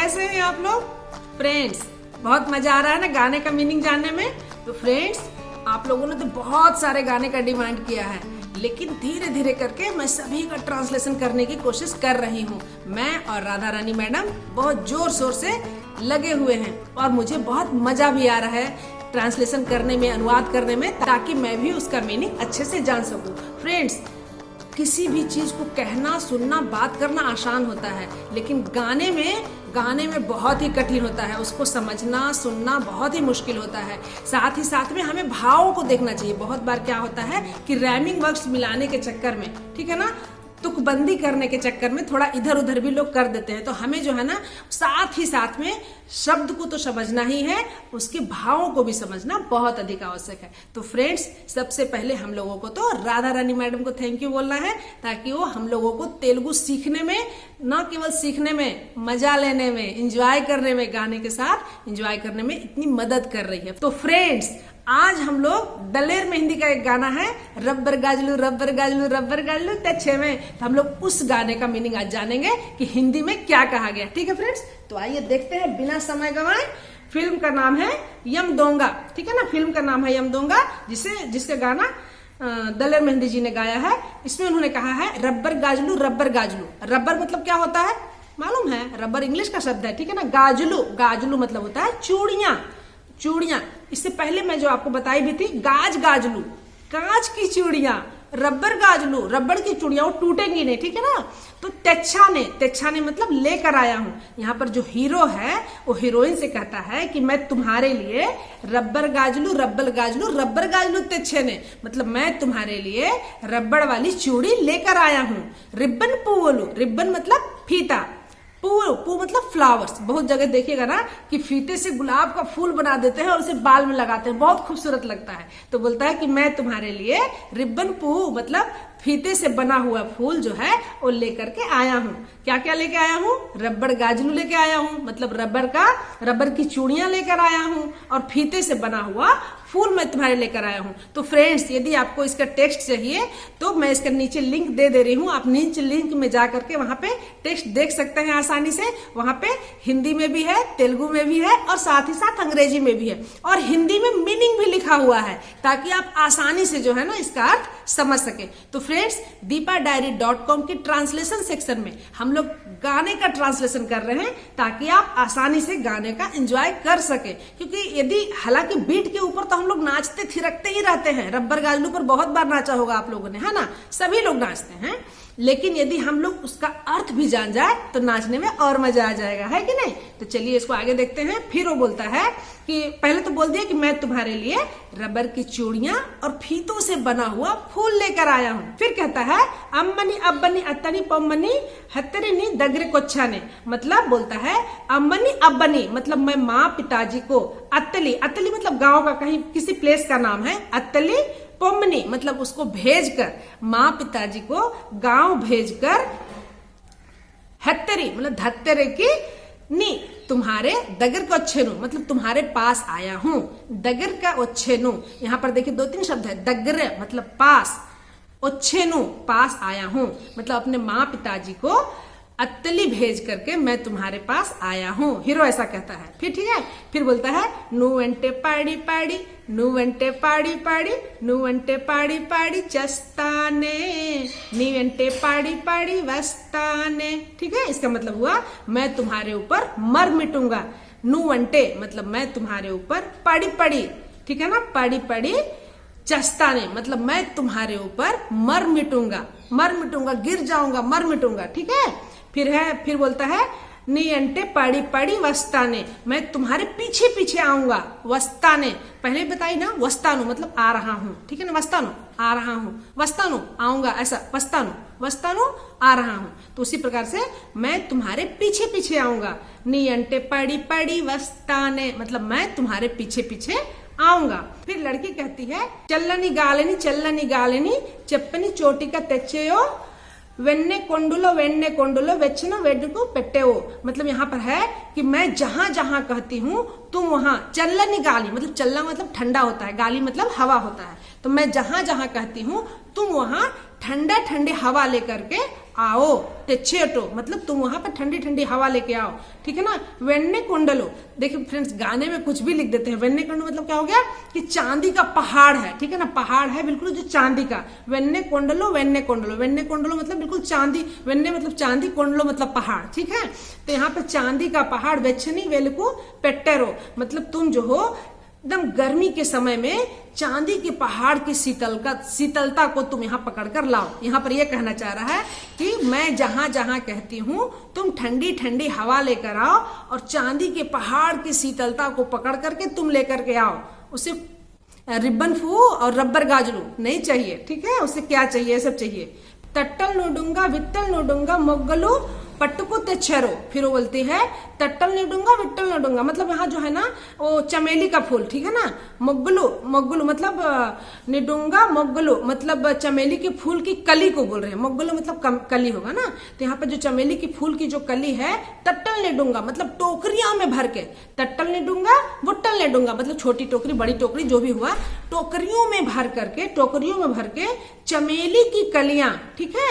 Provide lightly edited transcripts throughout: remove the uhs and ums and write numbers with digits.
कैसे हैं आप लोग फ्रेंड्स? बहुत मजा आ रहा है ना गाने का मीनिंग जानने में। तो फ्रेंड्स, आप लोगों ने तो बहुत सारे गाने का डिमांड किया है, लेकिन धीरे धीरे करके मैं सभी का ट्रांसलेशन करने की कोशिश कर रही हूँ। मैं और राधा रानी मैडम बहुत जोर शोर से लगे हुए हैं और मुझे बहुत मजा भी आ रहा है ट्रांसलेशन करने में, अनुवाद करने में, ताकि मैं भी उसका मीनिंग अच्छे से जान सकूं। फ्रेंड्स, किसी भी चीज को कहना, सुनना, बात करना आसान होता है, लेकिन गाने में बहुत ही कठिन होता है। उसको समझना, सुनना बहुत ही मुश्किल होता है। साथ ही साथ में हमें भावों को देखना चाहिए। बहुत बार क्या होता है कि रैमिंग वर्ड्स मिलाने के चक्कर में, ठीक है ना, तुकबंदी करने के चक्कर में थोड़ा इधर उधर भी लोग कर देते हैं। तो हमें जो है ना, साथ ही साथ में शब्द को तो समझना ही है, उसके भावों को भी समझना बहुत अधिक आवश्यक है। तो फ्रेंड्स, सबसे पहले हम लोगों को तो राधा रानी मैडम को थैंक यू बोलना है, ताकि वो हम लोगों को तेलुगु सीखने में, न केवल सीखने में, मजा लेने में, एंजॉय करने में, गाने के साथ एंजॉय करने में इतनी मदद कर रही है। तो फ्रेंड्स, आज हम लोग दलेर में हिंदी का एक गाना है, रब्बर गाजलू रब्बर गाजलू रब्बर गाजलू तच्छे में। तो हम लोग उस गाने का मीनिंग आज जानेंगे कि हिंदी में क्या कहा गया। ठीक है फ्रेंड्स, तो आइए देखते हैं बिना समय गंवाए। फिल्म का नाम है यम दोंगा, ठीक है ना, फिल्म का नाम है यम दोंगा, जिसका गाना दलेर मेहंदी जी ने गाया है। इसमें उन्होंने कहा है रब्बर गाजलू रब्बर गाजलू। रब्बर मतलब क्या होता है मालूम है? रबर इंग्लिश का शब्द है, ठीक है ना। गाजलू, गाजलू मतलब होता है चूड़ियां, चूड़ियां। इससे पहले मैं जो आपको बताई भी थी, गाजलू, कांच की चूड़ियां। रबर गाजलू, रबड़ की चूड़ियां, वो टूटेंगी नहीं, ठीक है ना। तो तेच्छाने मतलब लेकर आया हूं। यहाँ पर जो हीरो है वो हीरोइन से कहता है कि मैं तुम्हारे लिए रबर गाजलू रबर गाजलू रबर गाजलू तेच्छेने, मतलब मैं तुम्हारे लिए रबड़ वाली चूड़ी लेकर आया हूं। रिब्बन पुवोलू, रिब्बन मतलब फीता, पू मतलब फ्लावर्स। बहुत जगह देखिएगा ना कि फीते से गुलाब का फूल बना देते हैं और उसे बाल में लगाते हैं, बहुत खूबसूरत लगता है। तो बोलता है कि मैं तुम्हारे लिए रिब्बन पू मतलब फीते से बना हुआ फूल जो है वो लेकर के आया हूँ। क्या क्या लेके आया हूँ? रबड़ गाजलू लेके आया हूँ, मतलब रबर की चूड़ियां लेकर आया हूँ, और फीते से बना हुआ फूल मैं तुम्हारे लेकर आया हूँ। तो फ्रेंड्स, यदि आपको इसका टेक्स्ट चाहिए तो मैं इसका नीचे लिंक दे रही हूँ। आप नीचे लिंक में जा करके वहां पे टेक्स्ट देख सकते हैं आसानी से। वहां पे हिंदी में भी है, तेलुगु में भी है, और साथ ही साथ अंग्रेजी में भी है, और हिंदी में मीनिंग भी लिखा हुआ है, ताकि आप आसानी से जो है ना इसका अर्थ समझ सके। तो फ्रेंड्स, deepadiary.com की ट्रांसलेशन सेक्शन में हम लोग गाने का ट्रांसलेशन कर रहे हैं, ताकि आप आसानी से गाने का एंजॉय कर सके। क्योंकि यदि हालांकि बीट के ऊपर तो हम लोग नाचते थिरकते ही रहते हैं। रब्बर गाजलू पर बहुत बार नाचा होगा आप लोगों ने, है ना, सभी लोग नाचते हैं। लेकिन यदि हम लोग उसका अर्थ भी जान जाए तो नाचने में और मजा आ जाएगा, है कि नहीं। तो चलिए इसको आगे देखते हैं। फिर वो बोलता है कि पहले तो बोल दिया कि मैं तुम्हारे लिए रबर की चूड़ियां और फीतों से बना हुआ फूल लेकर आया हूँ। फिर कहता है अम्मनी अब्बनी अत्तनी पम्मनी हत्तरीनी दगरे कोच्छाने, मतलब बोलता है अम्मनी अब्बनी मतलब मैं माँ पिताजी को, अत्तली, अत्तली मतलब गाँव का कहीं किसी प्लेस का नाम है, अत्तली पोमनी मतलब उसको भेजकर, माँ पिताजी को गांव भेजकर, हत्तरी मतलब धत्तरे की नी तुम्हारे दगर को अच्छेनु मतलब तुम्हारे पास आया हूँ। दगर का अच्छेनु, यहाँ पर देखिए 2-3 शब्द है। दगर मतलब पास, अच्छेनु पास आया हूँ, मतलब अपने माँ पिताजी को अत्तली भेज करके मैं तुम्हारे पास आया हूँ। हीरो ऐसा कहता है। फिर ठीक है, फिर बोलता है नुवेंटे पाड़ी पाड़ी, नुवेंटे पाड़ी पाड़ी, नुवेंटे पाड़ी पाड़ी चस्ताने, नीवेंटे पाड़ी पाड़ी वस्ताने। ठीक है, इसका मतलब हुआ मैं तुम्हारे ऊपर मर मिटूंगा। नुवेंटे मतलब मैं तुम्हारे ऊपर पड़ी पड़ी, ठीक है ना, पड़ी पड़ी चस्ताने मतलब मैं तुम्हारे ऊपर मर मिटूंगा, गिर जाऊंगा, मर मिटूंगा। ठीक है, फिर बोलता है नी अंटे पाड़ी पाड़ी वस्ताने, मैं तुम्हारे पीछे पीछे आऊंगा। वस्ताने पहले बताई ना, वस्तानु मतलब आ रहा हूँ, ठीक है ना, वस्तानु आ रहा हूँ, वस्तानु आऊंगा, ऐसा वस्तानु आ रहा हूँ। तो उसी प्रकार से मैं तुम्हारे पीछे पीछे आऊंगा। नी अंटे पाड़ी पाड़ी वस्ताने मतलब मैं तुम्हारे पीछे पीछे आऊंगा। फिर लड़की कहती है चल्लनी गालेनी चप्पनी चोटी का तेच्चेयो वेन्ने कोंडुलो वेच्चनो वेड्डुको पेट्टेओ, मतलब यहाँ पर है कि मैं जहां जहां कहती हूँ तुम वहां, चल्लनी गाली मतलब चलना मतलब ठंडा होता है, गाली मतलब हवा होता है। तो मैं जहां जहां कहती हूँ तुम वहां ठंडा ठंडी हवा लेकर के आओ, तेचेटो मतलब तुम वहां पर ठंडी ठंडी हवा लेके आओ, ठीक है ना। वेन्ने कोंडलो, देखिए फ्रेंड्स गाने में कुछ भी लिख देते हैं। वेन्ने कोंडलो मतलब क्या हो गया कि चांदी का पहाड़ है, ठीक है ना, पहाड़ है बिल्कुल जो चांदी का। वेन्ने कोंडलो, वेन्ने कोंडलो, वेन्ने कोंडलो मतलब बिल्कुल चांदी, वेन्ने मतलब चांदी, कोंडलो मतलब पहाड़, ठीक है। तो यहाँ पे चांदी का पहाड़, वेच्छनी वेलकू पेट्टेरो मतलब तुम जो हो एकदम गर्मी के समय में चांदी के पहाड़ की शीतलता को तुम यहाँ पकड़ कर लाओ। यहाँ पर यह कहना चाह रहा है कि मैं जहां जहां कहती हूँ तुम ठंडी ठंडी हवा लेकर आओ और चांदी के पहाड़ की शीतलता को पकड़ करके तुम लेकर के आओ। उसे रिबन फू और रबर गाजलू नहीं चाहिए, ठीक है। उसे क्या चाहिए, सब चाहिए। तट्टल नोडूंगा, विट्टल नोडूंगा, मोगलू पट्टुको तेच्छेरो। फिर वो बोलती है तट्टल निडूंगा, विट्टल निडूंगा मतलब यहाँ जो है ना वो चमेली का फूल, ठीक है ना। मोगलू, मोगलू मतलब निडूंगा, मोगलू मतलब चमेली के फूल की कली को बोल रहे हैं। मोगलू मतलब कली होगा ना। तो यहाँ पे जो चमेली की फूल की जो कली है, तट्टल निडूंगा मतलब टोकरियों में भर के, तट्टल निडूंगा, वुट्टल निडूंगा मतलब छोटी टोकरी बड़ी टोकरी जो भी हुआ, टोकरियों में भर करके, टोकरियों में भर के चमेली की कलियां, ठीक है,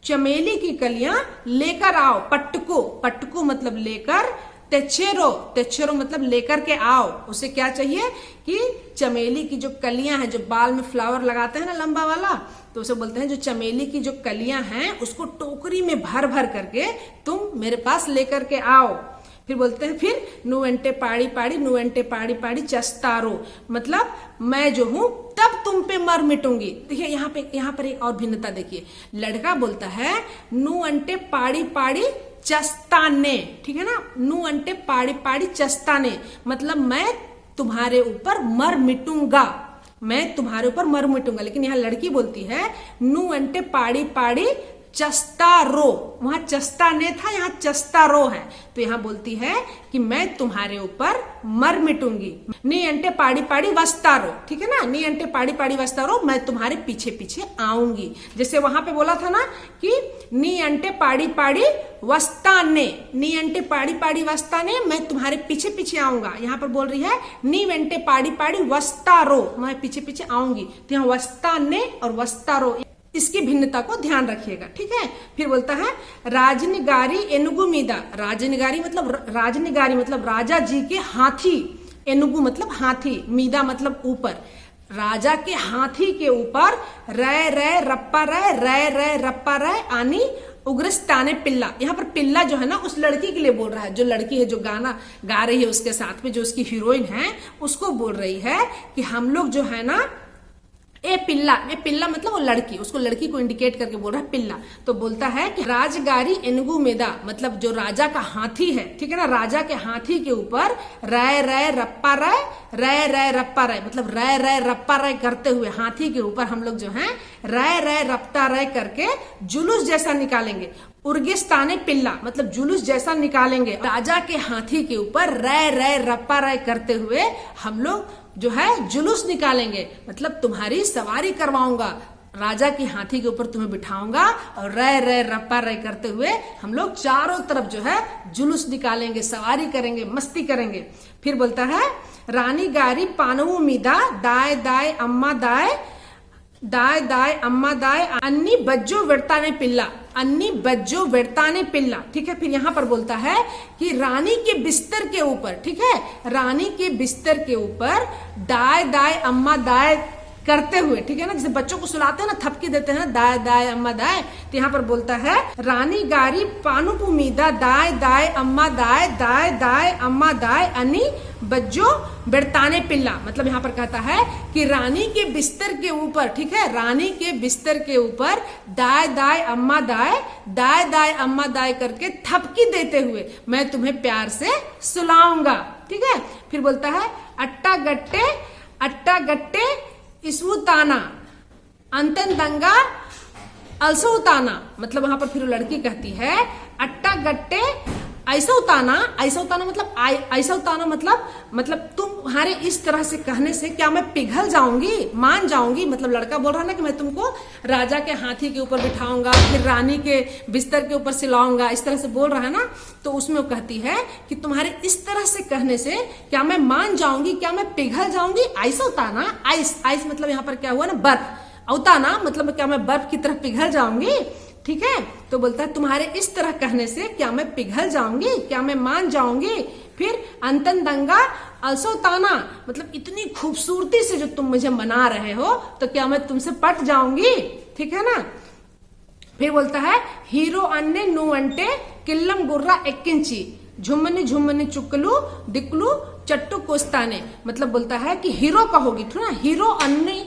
चमेली की कलियां लेकर आओ। पट्टको, पट्टको मतलब लेकर, तेच्छेरो, तेच्छेरो मतलब लेकर के आओ। उसे क्या चाहिए कि चमेली की जो कलियां हैं, जो बाल में फ्लावर लगाते हैं ना लंबा वाला, तो उसे बोलते हैं जो चमेली की जो कलियां हैं उसको टोकरी में भर भर करके तुम मेरे पास लेकर के आओ। फिर बोलते हैं फिर नुवेंटे पाड़ी पाड़ी, नुवेंटे पाड़ी पाड़ी चस्तारो मतलब मैं जो हूं तब तुम पे मर मिटूंगी। देखिए यहाँ पर एक और भिन्नता देखिए। लड़का बोलता है नु अंटे पाड़ी पाड़ी चस्ताने, ठीक है ना। नु अंटे पाड़ी पाड़ी चस्ताने मतलब मैं तुम्हारे ऊपर मर मिटूंगा, मैं तुम्हारे ऊपर मर मिटूंगा। लेकिन यहाँ लड़की बोलती है नु अंटे पाड़ी पाड़ी चस्तारो, वहां चस्ताने था, यहाँ चस्तारो है। तो यहाँ बोलती है कि मैं तुम्हारे ऊपर मर मिटूंगी। नी अंटे पाड़ी पाड़ी वस्तारो, ठीक है ना, नी अंटे पाड़ी पाड़ी वस्तारो मैं तुम्हारे पीछे पीछे आऊंगी। जैसे वहां पे बोला था ना कि नी अंटे पाड़ी पाड़ी वस्ताने, नी अंटे पाड़ी पाड़ी वस्ताने मैं तुम्हारे पीछे पीछे आऊंगा। यहाँ पर बोल रही है नी वेंटे पाड़ी पाड़ी वस्तारो मैं पीछे पीछे आऊंगी। तो यहाँ वस्ताने और वस्तारो इसकी भिन्नता को ध्यान रखिएगा, ठीक है। फिर बोलता है राजनिगारी एनुगु मीदा, राजनिगारी मतलब राजा जी के हाथी, एनुगु मतलब हाथी, मीदा मतलब ऊपर, राजा के हाथी के ऊपर रे रे रप्पा रे रप्पा रे आनी उग्रस्ताने पिल्ला। यहाँ पर पिल्ला जो है ना उस लड़की के लिए बोल रहा है, जो लड़की है जो गाना गा रही है उसके साथ में जो उसकी हीरोइन है उसको बोल रही है कि हम लोग जो है ना ए पिल्ला मतलब वो लड़की, उसको लड़की को इंडिकेट करके बोल रहा है पिल्ला। तो बोलता है कि राजगारी एनगु मेदा मतलब जो राजा का हाथी है, ठीक है ना, राजा के हाथी के ऊपर रे रे रप्पा रे मतलब रे रप्पा रे करते हुए हाथी के ऊपर हम लोग जो है रे रप्ता रे करके जुलूस जैसा निकालेंगे। उर्गिस्ताने पिल्ला मतलब जुलूस जैसा निकालेंगे। राजा के हाथी के ऊपर रे रप्पा रे करते हुए हम लोग जो है जुलूस निकालेंगे, मतलब तुम्हारी सवारी करवाऊंगा, राजा की हाथी के ऊपर तुम्हें बिठाऊंगा और रे रप्पा रे करते हुए हम लोग चारों तरफ जो है जुलूस निकालेंगे, सवारी करेंगे, मस्ती करेंगे। फिर बोलता है रानी गारी पानवू मीदा दाए दाए अम्मा दाए अम्मा दाए अन्नी बज्जो वेड़ताने पिल्ला, अन्नी बज्जो वेड़ताने पिल्ला, ठीक है। फिर यहाँ पर बोलता है कि रानी के बिस्तर के ऊपर, ठीक है, रानी के बिस्तर के ऊपर दाए अम्मा दाए करते हुए, ठीक है ना, जैसे बच्चों को सुलाते हैं ना, थपकी देते हैं दाए अम्मा दाए। तो यहाँ पर बोलता है रानी गारी पानुपु मीदा दाए अम्मा दाए अम्मा दाए अन्नी बज्जो बेड़ताने पिल्ला मतलब यहाँ पर कहता है कि रानी के बिस्तर के ऊपर, ठीक है, रानी के बिस्तर के ऊपर दाए अम्मा दाए करके थपकी देते हुए मैं तुम्हें प्यार से सुलाऊंगा, ठीक है। फिर बोलता है अट्टा गट्टे इसवुताना अंतन दंगा अलसुताना मतलब वहां पर फिर लड़की कहती है अट्टा गट्टे ऐसा उताना मतलब ऐसा उताना मतलब तुम्हारे इस तरह से कहने से क्या मैं पिघल जाऊंगी, मान जाऊंगी। मतलब लड़का बोल रहा है ना कि मैं तुमको राजा के हाथी के ऊपर बिठाऊंगा, फिर रानी के बिस्तर के ऊपर सिलाऊंगा, इस तरह से बोल रहा है ना। तो उसमें वो कहती है कि तुम्हारे इस तरह से कहने से क्या मैं मान जाऊंगी, क्या मैं पिघल जाऊंगी। ऐसा उताना, आइस मतलब यहाँ पर क्या हुआ ना बर्फ, उताना मतलब क्या मैं बर्फ की तरह पिघल जाऊंगी। ठीक है। तो बोलता है तुम्हारे इस तरह कहने से क्या मैं पिघल जाऊंगी, क्या मैं मान जाऊंगी। फिर अंतन दंगा अलसो ताना, मतलब इतनी खूबसूरती से जो तुम मुझे मना रहे हो तो क्या मैं तुमसे पट जाऊंगी, ठीक है ना। फिर बोलता है हीरो अन्ने नु अंटे किल्लम गुर्रा एक्किंची झुम्मनी झुम्मनी चुक्कलू दिक्लू चट्टू कोस्ताने, मतलब बोलता है कि हीरो कहोगी तो ना, हीरो अन्ने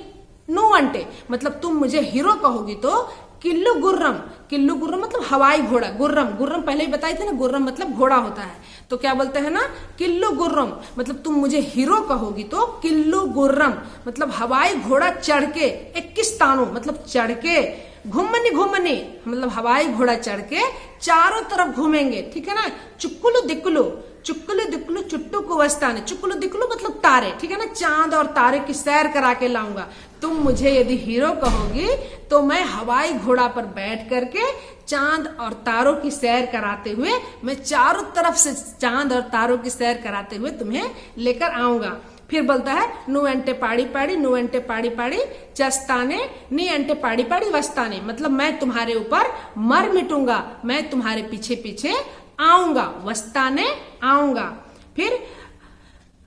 नु अंटे मतलब तुम मुझे हीरो कहोगी तो किल्लू गुर्रम, किल्लू गुर्रम मतलब हवाई घोड़ा, गुर्रम गुर्रम पहले ही बताई थी ना, गुर्रम मतलब घोड़ा होता है। तो क्या बोलते हैं ना, किल्लू गुर्रम मतलब तुम मुझे हीरो कहोगी तो किल्लू गुर्रम मतलब हवाई घोड़ा चढ़ के, 21 तानू मतलब चढ़ के, घुमनी घुमनी मतलब हवाई घोड़ा चढ़ के चारों तरफ घूमेंगे, ठीक है ना। चुक्कुलू दिक्कुलू, चुक्कुलू दिक्कुलू चुट्टू को वस्ताने, चुक्कुलू दिक्कुलू मतलब तारे, ठीक है ना, चांद और तारे की सैर करा के लाऊंगा। तुम मुझे यदि हीरो कहोगी तो मैं हवाई घोड़ा पर बैठ करके चांद और तारों की सैर कराते हुए, मैं चारों तरफ से चांद और तारों की सैर कराते हुए तुम्हें लेकर आऊंगा। फिर बोलता है नु एंटे पाड़ी पाड़ी, नु एंटे पाड़ी पाड़ी चस्ताने, नी एंटे पाड़ी पाड़ी वस्ताने, मतलब मैं तुम्हारे ऊपर मर मिटूंगा, मैं तुम्हारे पीछे पीछे आऊंगा, वस्ताने आऊंगा। फिर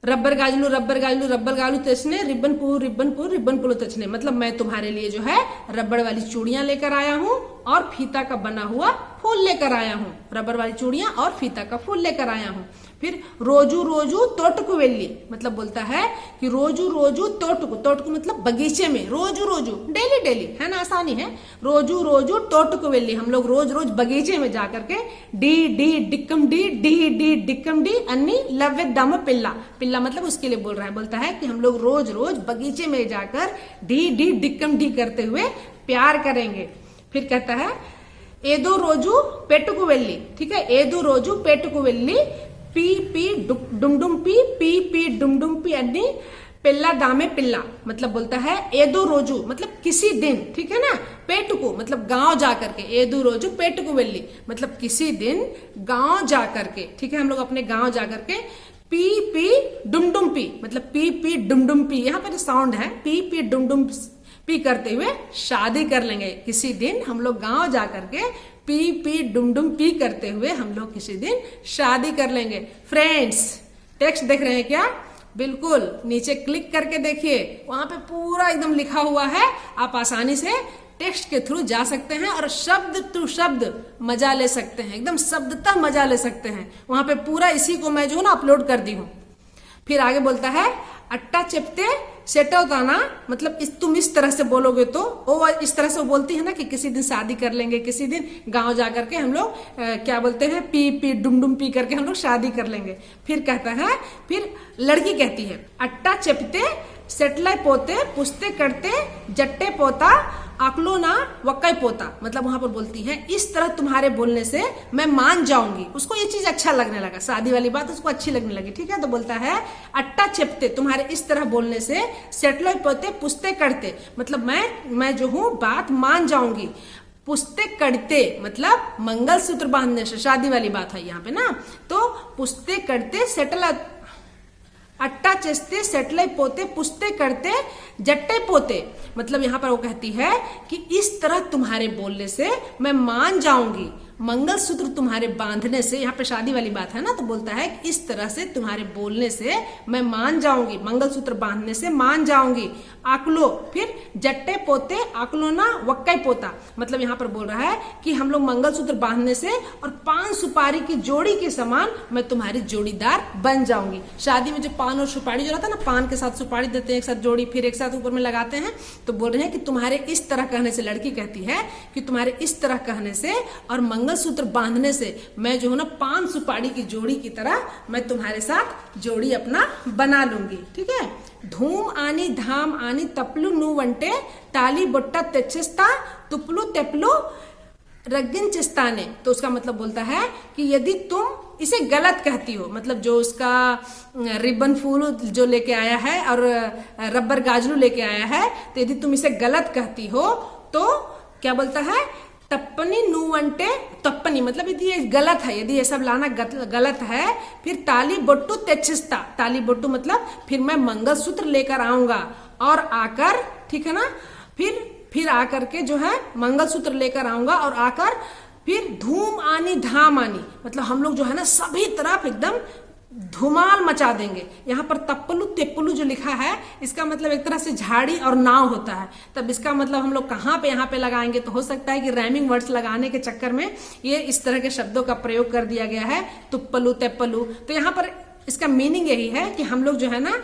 रबर गाजलू रबर गाजलू रबर गालू तचने, रिबन पू रिबन पू रिबन पुलो तचने, मतलब मैं तुम्हारे लिए जो है रबड़ वाली चूड़ियां लेकर आया हूँ और फीता का बना हुआ फूल लेकर आया हूँ, रबर वाली चूड़ियां और फीता का फूल लेकर आया हूँ। फिर रोजू रोजू तोटकु वेली, मतलब बोलता है कि रोजू रोजू तोटकु, तोटकु मतलब बगीचे में, रोजू रोजू डेली डेली है ना, आसानी है। रोजू रोजू तोटकु वेली, हम लोग रोज रोज बगीचे में जाकर के डी डी डिक्कम डी डी डी डिक्कम डी अन्नी लव्य दम पिल्ला, पिल्ला मतलब उसके लिए बोल रहा है, बोलता है कि हम लोग रोज रोज बगीचे में जाकर डी डी डिक्कम डी करते हुए प्यार करेंगे। फिर कहता है एदो रोजू पेटुकु वेली, ठीक है, एदो रोजू पेटुकु वेली पी पी डुम डुम पी पी डुम डुम पी अन्नी पिल्ला दामे पिल्ला, मतलब बोलता है एदो रोजू मतलब किसी दिन, ठीक है ना, पेटुकु मतलब गांव जाकर के, एदो रोजू पेटुकु वेली मतलब किसी दिन गांव जाकर के, ठीक है, हम लोग अपने गांव जाकर के पी पी डुम डुम पी मतलब पी पी डुम डुम पी, यहाँ पर साउंड है, पी पी डुम डुम पी करते हुए शादी कर लेंगे। किसी दिन हम लोग गांव जाकर के पी पी डुम डुम पी करते हुए हम लोग किसी दिन शादी कर लेंगे। फ्रेंड्स टेक्स्ट देख रहे हैं क्या, बिल्कुल नीचे क्लिक करके देखिए, वहां पे पूरा एकदम लिखा हुआ है, आप आसानी से टेक्स्ट के थ्रू जा सकते हैं और शब्द टू शब्द मजा ले सकते हैं, एकदम शब्दतः मजा ले सकते हैं। वहां पे पूरा इसी को मैं जो ना अपलोड कर दी हूँ। फिर आगे बोलता है अट्टा चिपते सेटो ताना, मतलब तुम इस तरह से बोलोगे तो वो इस तरह से वो बोलती है ना कि किसी दिन शादी कर लेंगे, किसी दिन गांव जाकर के हम लोग क्या बोलते हैं पी पी डुम डुम पी करके हम लोग शादी कर लेंगे। फिर कहता है, फिर लड़की कहती है अट्टा चिपते सेटलाई पोते पुस्ते करते जट्टे पोता आकलो ना वक्का पोता, मतलब वहां पर बोलती है इस तरह तुम्हारे बोलने से मैं मान जाऊंगी। उसको ये चीज अच्छा लगने लगा, शादी वाली बात उसको अच्छी लगने लगी, ठीक है। तो बोलता है अट्टा चेपते तुम्हारे इस तरह बोलने से सेटलो पोते पुस्ते करते, मतलब मैं जो हूँ बात मान जाऊंगी। पुस्ते करते मतलब मंगलसूत्र बांधने से, शादी वाली बात है यहाँ पे ना। तो पुस्ते करते सेटल अट्टा चेस्ते सेटलाई पोते पुस्ते करते जट्टे पोते, मतलब यहाँ पर वो कहती है कि इस तरह तुम्हारे बोलने से मैं मान जाऊंगी, मंगलसूत्र तुम्हारे बांधने से, यहाँ पे शादी वाली बात है ना। तो बोलता है कि इस तरह से तुम्हारे बोलने से मैं मान जाऊंगी, मंगलसूत्र बांधने से मान जाऊंगी। आकलो, फिर जट्टे पोते आकलो ना वक्काई पोता, मतलब यहाँ पर बोल रहा है कि हम लोग मंगलसूत्र बांधने से और पान सुपारी की जोड़ी के समान मैं तुम्हारी जोड़ीदार बन जाऊंगी। शादी में जो पान और सुपारी जो रहता है ना, पान के साथ सुपारी देते हैं, एक साथ जोड़ी फिर एक साथ ऊपर में लगाते हैं। तो बोल रहे हैं कि तुम्हारे इस तरह कहने से, लड़की कहती है कि तुम्हारे इस तरह कहने से और मंगलसूत्र बांधने से मैं जो हूं ना पान सुपारी की जोड़ी की तरह मैं तुम्हारे साथ जोड़ी अपना बना लूंगी, ठीक है। धूम आनी धाम आनी तपलू नु वंटे ताली बोट्टा तेचस्ता तुपलू तेपलू रगिन चिस्ताने, तो उसका मतलब बोलता है कि यदि तुम इसे गलत कहती हो, मतलब जो उसका रिबन फूल जो लेके आया है और रबर गाजलू लेके आया है, तो यदि तुम इसे गलत कहती हो तो क्या बोलता है तप्पनी नुवंटे, तप्पनी मतलब यदि ये गलत है, यदि ये सब लाना गलत है। फिर ताली बोट्टू तेचिस्ता, ताली बोट्टू मतलब फिर मैं मंगलसूत्र लेकर आऊंगा और आकर, ठीक है ना। फिर आकर के जो है मंगलसूत्र लेकर आऊंगा और आकर फिर धूम आनी धाम आनी, मतलब हम लोग जो है ना सभी तरफ एकदम धुमाल मचा देंगे। यहाँ पर तप्पलू तेप्पलू जो लिखा है इसका मतलब एक तरह से झाड़ी और नाव होता है। तब इसका मतलब हम लोग कहाँ पे यहाँ पे लगाएंगे, तो हो सकता है कि रैमिंग वर्ड्स लगाने के चक्कर में ये इस तरह के शब्दों का प्रयोग कर दिया गया है, तुप्पलू तेप्पलू। तो यहाँ पर इसका मीनिंग यही है कि हम लोग जो है ना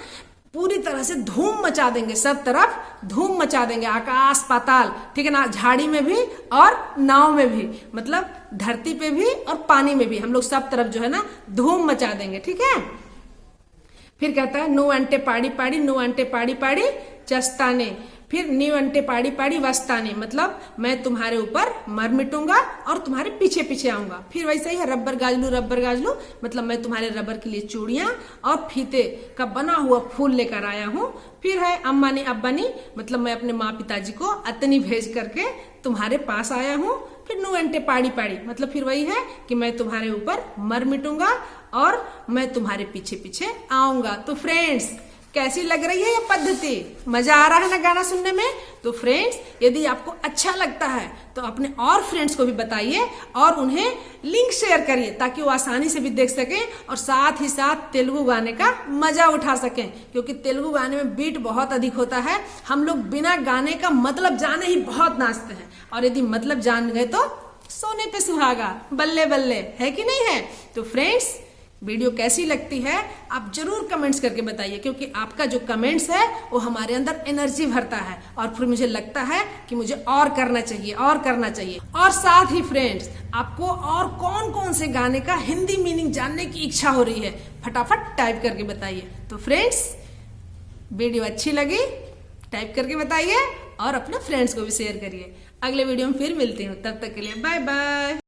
पूरी तरह से धूम मचा देंगे, सब तरफ धूम मचा देंगे, आकाश पाताल, ठीक है ना, झाड़ी में भी और नाव में भी, मतलब धरती पे भी और पानी में भी हम लोग सब तरफ जो है ना धूम मचा देंगे, ठीक है। फिर कहता है नो अंटे पाड़ी पाड़ी, नो अंटे पाड़ी पाड़ी चस्ताने, फिर नीव अंटे पाड़ी पाड़ी वस्ताने, मतलब मैं तुम्हारे ऊपर मर मिटूंगा और तुम्हारे पीछे पीछे आऊंगा। फिर वैसे ही है रबर गाजलू, मतलब मैं तुम्हारे रबर के लिए चूड़ियां और फीते का बना हुआ फूल लेकर आया हूँ। फिर है अम्मानी अब्बानी, मतलब मैं अपने माँ पिताजी को अतनी भेज करके तुम्हारे पास आया हूँ। फिर नो अंटे पाड़ी पाड़ी, मतलब फिर वही है कि मैं तुम्हारे ऊपर मर मिटूंगा और मैं तुम्हारे पीछे पीछे आऊंगा। तो फ्रेंड्स कैसी लग रही है ये पद्धति, मजा आ रहा है ना गाना सुनने में। तो फ्रेंड्स यदि आपको अच्छा लगता है तो अपने और फ्रेंड्स को भी बताइए और उन्हें लिंक शेयर करिए ताकि वो आसानी से भी देख सकें और साथ ही साथ तेलुगु गाने का मजा उठा सकें, क्योंकि तेलुगु गाने में बीट बहुत अधिक होता है। हम लोग बिना गाने का मतलब जाने ही बहुत नाचते हैं, और यदि मतलब जान गए तो सोने पे सुहागा, बल्ले बल्ले, है कि नहीं है। तो फ्रेंड्स वीडियो कैसी लगती है आप जरूर कमेंट्स करके बताइए, क्योंकि आपका जो कमेंट्स है वो हमारे अंदर एनर्जी भरता है और फिर मुझे लगता है कि मुझे और करना चाहिए और करना चाहिए। और साथ ही फ्रेंड्स आपको और कौन कौन से गाने का हिंदी मीनिंग जानने की इच्छा हो रही है फटाफट टाइप करके बताइए। तो फ्रेंड्स वीडियो अच्छी लगी टाइप करके बताइए और अपने फ्रेंड्स को भी शेयर करिए। अगले वीडियो में फिर मिलती हूँ, तब तक के लिए बाय बाय।